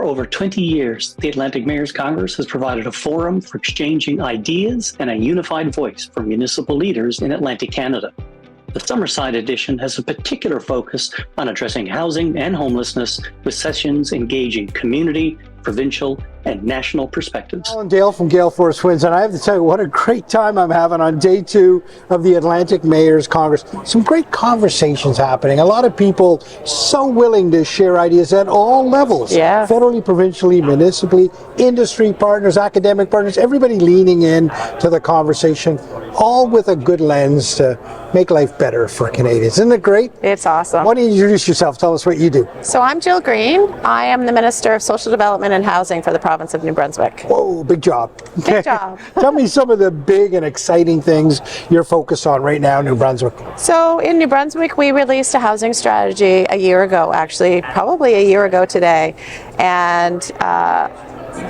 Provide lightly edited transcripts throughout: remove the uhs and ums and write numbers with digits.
For over 20 years, the Atlantic Mayors Congress has provided a forum for exchanging ideas and a unified voice for municipal leaders in Atlantic Canada. The Summerside edition has a particular focus on addressing housing and homelessness, with sessions engaging community, provincial, and national perspectives. Alan Dale from Gale Force Winds, and I have to tell you what a great time I'm having on day 2 of the Atlantic Mayors Congress. Some great conversations happening. A lot of people so willing to share ideas at all levels. Yeah. Federally, provincially, municipally, industry partners, academic partners, everybody leaning in to the conversation, all with a good lens to make life better for Canadians. Isn't it great? It's awesome. Why don't you introduce yourself? Tell us what you do. So I'm Jill Green. I am the Minister of Social Development and Housing for the province of New Brunswick. Whoa, big job. Big job. Tell me some of the big and exciting things you're focused on right now in New Brunswick. So in New Brunswick, we released a housing strategy a year ago, actually, probably a year ago today. And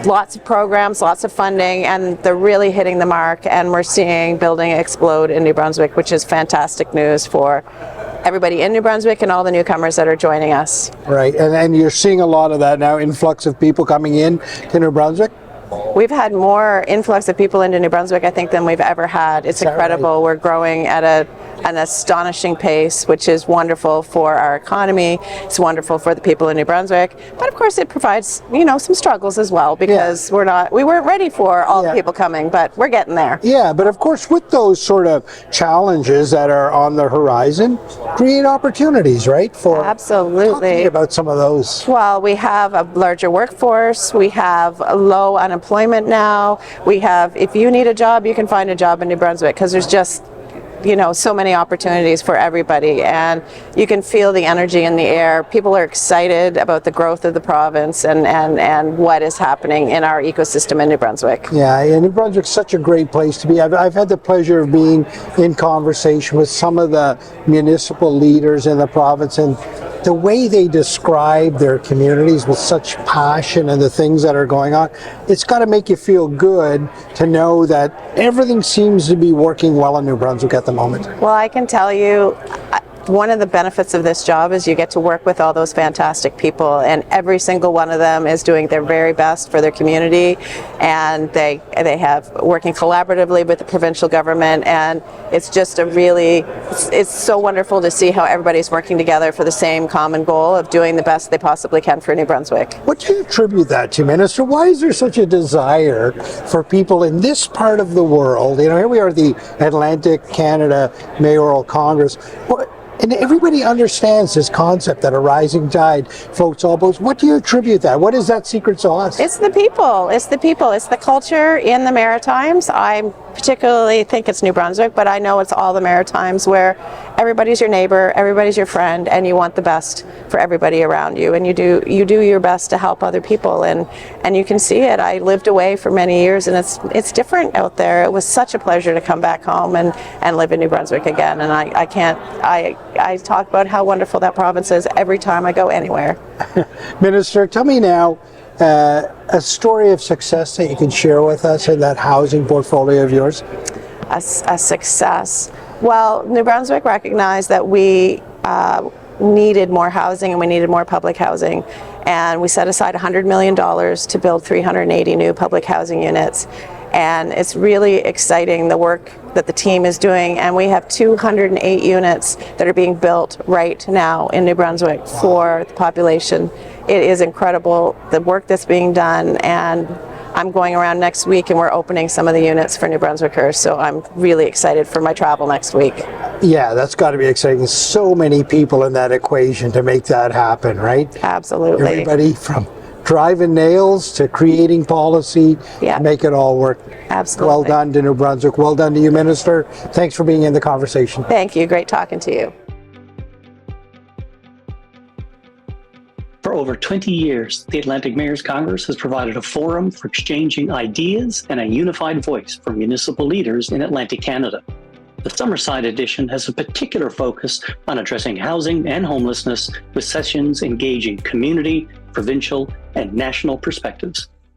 lots of programs, lots of funding, and they're really hitting the mark, and we're seeing building explode in New Brunswick, which is fantastic news for everybody in New Brunswick and all the newcomers that are joining us. Right, and you're seeing a lot of that now, influx of people coming in to New Brunswick? We've had more influx of people into New Brunswick, I think, than we've ever had. It's incredible. Right? We're growing at an astonishing pace, which is wonderful for our economy. It's wonderful for the people in New Brunswick. But of course, it provides, some struggles as well, because we weren't ready for all the people coming, but we're getting there. Yeah, but of course, with those sort of challenges that are on the horizon, create opportunities, right? Absolutely. Talk to me about some of those. Well, we have a larger workforce. We have a low unemployment now. We have, if you need a job, you can find a job in New Brunswick, because there's just so many opportunities for everybody, and you can feel the energy in the air. People are excited about the growth of the province and what is happening in our ecosystem in New Brunswick. Yeah, and New Brunswick's such a great place to be. I've had the pleasure of being in conversation with some of the municipal leaders in the province, and the way they describe their communities with such passion and the things that are going on, it's got to make you feel good to know that everything seems to be working well in New Brunswick at the moment. Well, I can tell you, one of the benefits of this job is you get to work with all those fantastic people, and every single one of them is doing their very best for their community, and they have working collaboratively with the provincial government, and it's just it's so wonderful to see how everybody's working together for the same common goal of doing the best they possibly can for New Brunswick. What do you attribute that to, Minister? Why is there such a desire for people in this part of the world? Here we are at the Atlantic Canada Mayoral Congress. And everybody understands this concept that a rising tide floats all boats. What do you attribute that? What is that secret sauce? It's the people. It's the people. It's the culture in the Maritimes. I particularly think it's New Brunswick, but I know it's all the Maritimes, where everybody's your neighbor, everybody's your friend, and you want the best for everybody around you, and you do your best to help other people, and you can see it. I lived away for many years, and it's different out there. It was such a pleasure to come back home and live in New Brunswick again, and I talk about how wonderful that province is every time I go anywhere. Minister, tell me now, a story of success that you can share with us in that housing portfolio of yours? A success. Well, New Brunswick recognized that we needed more housing, and we needed more public housing, and we set aside $100 million to build 380 new public housing units. And it's really exciting, the work that the team is doing, and we have 208 units that are being built right now in New Brunswick for the population. It is incredible, the work that's being done, and I'm going around next week, and we're opening some of the units for New Brunswickers, so I'm really excited for my travel next week. Yeah, that's got to be exciting. So many people in that equation to make that happen, right? Absolutely. Everybody from driving nails to creating policy to make it all work. Absolutely. Well done to New Brunswick. Well done to you, Minister. Thanks for being in the conversation. Thank you. Great talking to you. For over 20 years, the Atlantic Mayors Congress has provided a forum for exchanging ideas and a unified voice for municipal leaders in Atlantic Canada. The Summerside edition has a particular focus on addressing housing and homelessness, with sessions engaging community, provincial, and national perspectives.